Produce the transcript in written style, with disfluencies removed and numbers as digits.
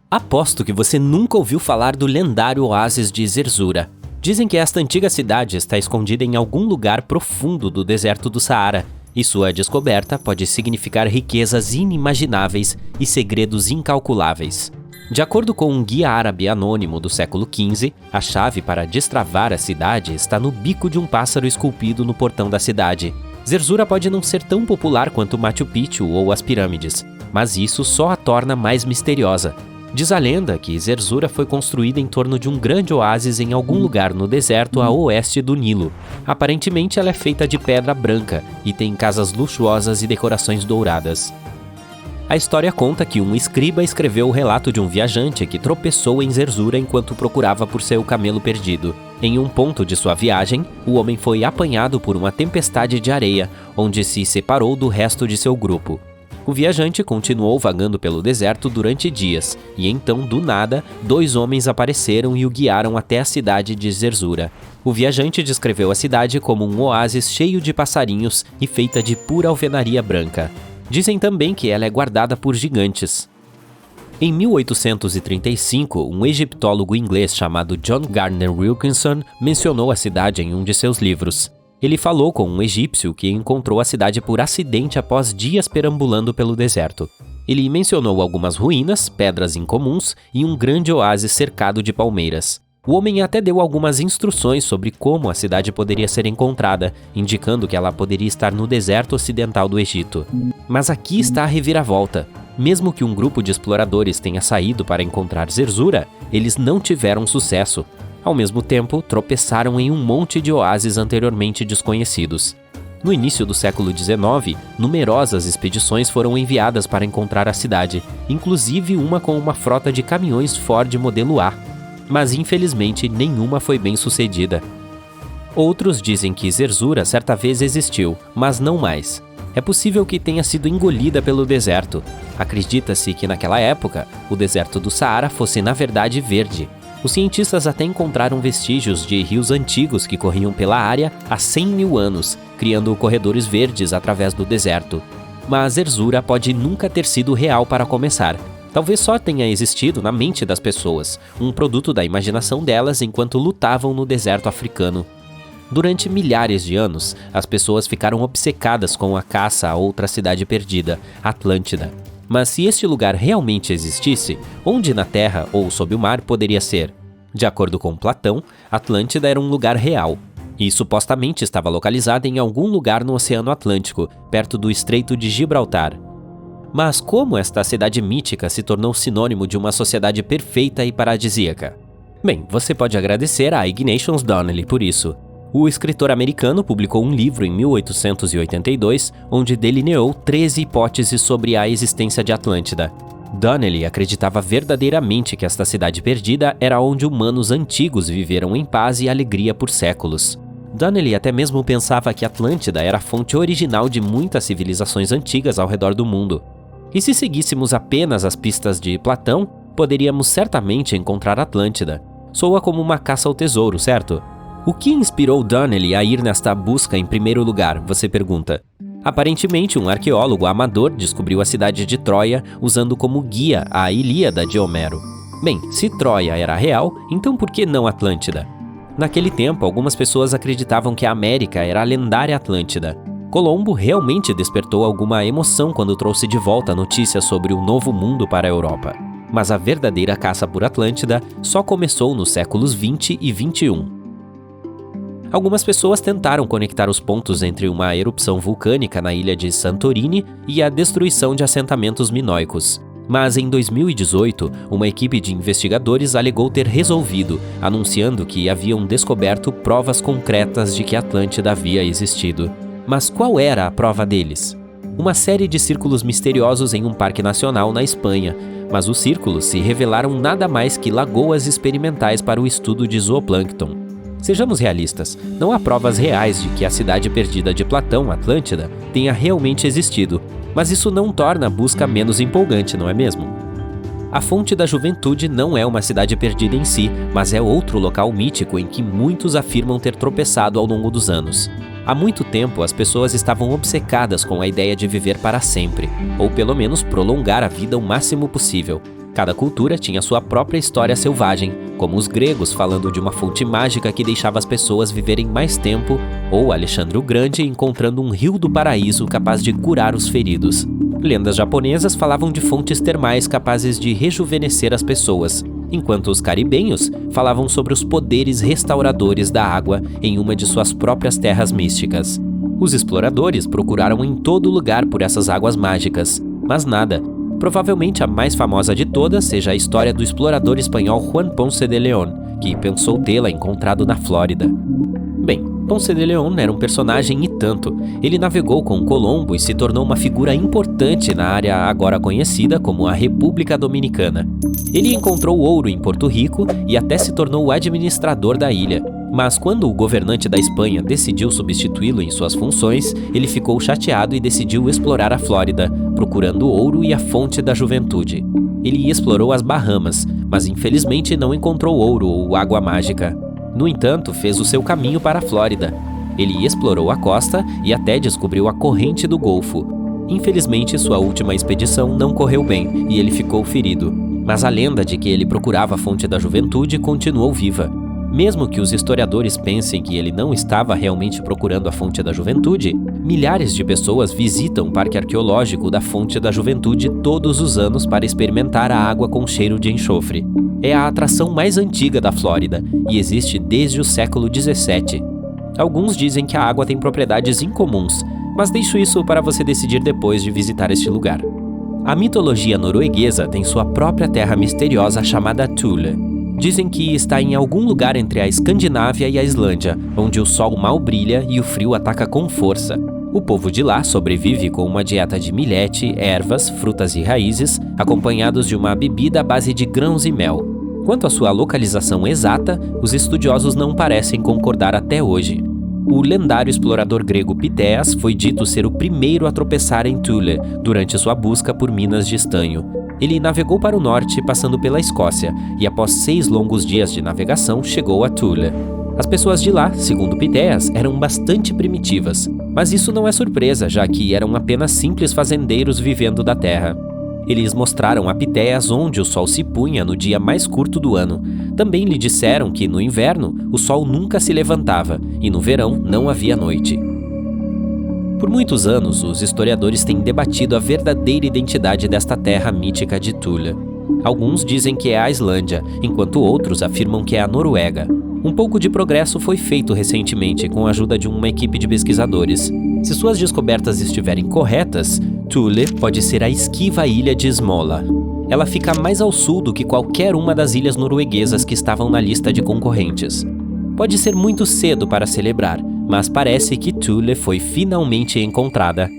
Aposto que você nunca ouviu falar do lendário oásis de Zerzura. Dizem que esta antiga cidade está escondida em algum lugar profundo do deserto do Saara, e sua descoberta pode significar riquezas inimagináveis e segredos incalculáveis. De acordo com um guia árabe anônimo do século XV, a chave para destravar a cidade está no bico de um pássaro esculpido no portão da cidade. Zerzura pode não ser tão popular quanto Machu Picchu ou as pirâmides, mas isso só a torna mais misteriosa. Diz a lenda que Zerzura foi construída em torno de um grande oásis em algum lugar no deserto a oeste do Nilo. Aparentemente ela é feita de pedra branca e tem casas luxuosas e decorações douradas. A história conta que um escriba escreveu o relato de um viajante que tropeçou em Zerzura enquanto procurava por seu camelo perdido. Em um ponto de sua viagem, o homem foi apanhado por uma tempestade de areia, onde se separou do resto de seu grupo. O viajante continuou vagando pelo deserto durante dias, e então, do nada, 2 homens apareceram e o guiaram até a cidade de Zerzura. O viajante descreveu a cidade como um oásis cheio de passarinhos e feita de pura alvenaria branca. Dizem também que ela é guardada por gigantes. Em 1835, um egiptólogo inglês chamado John Gardner Wilkinson mencionou a cidade em um de seus livros. Ele falou com um egípcio que encontrou a cidade por acidente após dias perambulando pelo deserto. Ele mencionou algumas ruínas, pedras incomuns e um grande oásis cercado de palmeiras. O homem até deu algumas instruções sobre como a cidade poderia ser encontrada, indicando que ela poderia estar no deserto ocidental do Egito. Mas aqui está a reviravolta. Mesmo que um grupo de exploradores tenha saído para encontrar Zerzura, eles não tiveram sucesso. Ao mesmo tempo, tropeçaram em um monte de oásis anteriormente desconhecidos. No início do século XIX, numerosas expedições foram enviadas para encontrar a cidade, inclusive uma com uma frota de caminhões Ford modelo A. Mas infelizmente nenhuma foi bem sucedida. Outros dizem que Zerzura certa vez existiu, mas não mais. É possível que tenha sido engolida pelo deserto. Acredita-se que naquela época, o deserto do Saara fosse na verdade verde. Os cientistas até encontraram vestígios de rios antigos que corriam pela área há 100 mil anos, criando corredores verdes através do deserto. Mas Zerzura pode nunca ter sido real para começar. Talvez só tenha existido na mente das pessoas, um produto da imaginação delas enquanto lutavam no deserto africano. Durante milhares de anos, as pessoas ficaram obcecadas com a caça a outra cidade perdida, Atlântida. Mas se este lugar realmente existisse, onde na Terra ou sob o mar poderia ser? De acordo com Platão, Atlântida era um lugar real, e supostamente estava localizada em algum lugar no Oceano Atlântico, perto do Estreito de Gibraltar. Mas como esta cidade mítica se tornou sinônimo de uma sociedade perfeita e paradisíaca? Bem, você pode agradecer a Ignatius Donnelly por isso. O escritor americano publicou um livro em 1882, onde delineou 13 hipóteses sobre a existência de Atlântida. Donnelly acreditava verdadeiramente que esta cidade perdida era onde humanos antigos viveram em paz e alegria por séculos. Donnelly até mesmo pensava que Atlântida era a fonte original de muitas civilizações antigas ao redor do mundo. E se seguíssemos apenas as pistas de Platão, poderíamos certamente encontrar Atlântida. Soa como uma caça ao tesouro, certo? O que inspirou Donnelly a ir nesta busca em primeiro lugar, você pergunta? Aparentemente, um arqueólogo amador descobriu a cidade de Troia usando como guia a Ilíada de Homero. Bem, se Troia era real, então por que não Atlântida? Naquele tempo, algumas pessoas acreditavam que a América era a lendária Atlântida. Colombo realmente despertou alguma emoção quando trouxe de volta notícias sobre o novo mundo para a Europa. Mas a verdadeira caça por Atlântida só começou nos séculos 20 e 21. Algumas pessoas tentaram conectar os pontos entre uma erupção vulcânica na ilha de Santorini e a destruição de assentamentos minoicos. Mas em 2018, uma equipe de investigadores alegou ter resolvido, anunciando que haviam descoberto provas concretas de que Atlântida havia existido. Mas qual era a prova deles? Uma série de círculos misteriosos em um parque nacional na Espanha, mas os círculos se revelaram nada mais que lagoas experimentais para o estudo de zooplâncton. Sejamos realistas, não há provas reais de que a cidade perdida de Platão, Atlântida, tenha realmente existido, mas isso não torna a busca menos empolgante, não é mesmo? A Fonte da Juventude não é uma cidade perdida em si, mas é outro local mítico em que muitos afirmam ter tropeçado ao longo dos anos. Há muito tempo, as pessoas estavam obcecadas com a ideia de viver para sempre, ou pelo menos prolongar a vida o máximo possível. Cada cultura tinha sua própria história selvagem, como os gregos falando de uma fonte mágica que deixava as pessoas viverem mais tempo, ou Alexandre o Grande encontrando um rio do paraíso capaz de curar os feridos. Lendas japonesas falavam de fontes termais capazes de rejuvenescer as pessoas, enquanto os caribenhos falavam sobre os poderes restauradores da água em uma de suas próprias terras místicas. Os exploradores procuraram em todo lugar por essas águas mágicas, mas nada. Provavelmente a mais famosa de todas seja a história do explorador espanhol Juan Ponce de León, que pensou tê-la encontrado na Flórida. Bem, Ponce de León era um personagem e tanto. Ele navegou com Colombo e se tornou uma figura importante na área agora conhecida como a República Dominicana. Ele encontrou ouro em Porto Rico e até se tornou o administrador da ilha. Mas quando o governante da Espanha decidiu substituí-lo em suas funções, ele ficou chateado e decidiu explorar a Flórida, procurando ouro e a fonte da juventude. Ele explorou as Bahamas, mas infelizmente não encontrou ouro ou água mágica. No entanto, fez o seu caminho para a Flórida. Ele explorou a costa e até descobriu a corrente do Golfo. Infelizmente, sua última expedição não correu bem e ele ficou ferido. Mas a lenda de que ele procurava a fonte da juventude continuou viva. Mesmo que os historiadores pensem que ele não estava realmente procurando a fonte da juventude, milhares de pessoas visitam o Parque Arqueológico da Fonte da Juventude todos os anos para experimentar a água com cheiro de enxofre. É a atração mais antiga da Flórida e existe desde o século XVII. Alguns dizem que a água tem propriedades incomuns, mas deixo isso para você decidir depois de visitar este lugar. A mitologia norueguesa tem sua própria terra misteriosa chamada Thule. Dizem que está em algum lugar entre a Escandinávia e a Islândia, onde o sol mal brilha e o frio ataca com força. O povo de lá sobrevive com uma dieta de milhete, ervas, frutas e raízes, acompanhados de uma bebida à base de grãos e mel. Quanto à sua localização exata, os estudiosos não parecem concordar até hoje. O lendário explorador grego Pitéas foi dito ser o primeiro a tropeçar em Thule durante sua busca por minas de estanho. Ele navegou para o norte, passando pela Escócia, e após 6 longos dias de navegação, chegou a Thule. As pessoas de lá, segundo Pitéas, eram bastante primitivas, mas isso não é surpresa, já que eram apenas simples fazendeiros vivendo da terra. Eles mostraram a Pitéas onde o sol se punha no dia mais curto do ano. Também lhe disseram que, no inverno, o sol nunca se levantava, e no verão não havia noite. Por muitos anos, os historiadores têm debatido a verdadeira identidade desta terra mítica de Thule. Alguns dizem que é a Islândia, enquanto outros afirmam que é a Noruega. Um pouco de progresso foi feito recentemente com a ajuda de uma equipe de pesquisadores. Se suas descobertas estiverem corretas, Thule pode ser a esquiva ilha de Smola. Ela fica mais ao sul do que qualquer uma das ilhas norueguesas que estavam na lista de concorrentes. Pode ser muito cedo para celebrar, mas parece que Thule foi finalmente encontrada.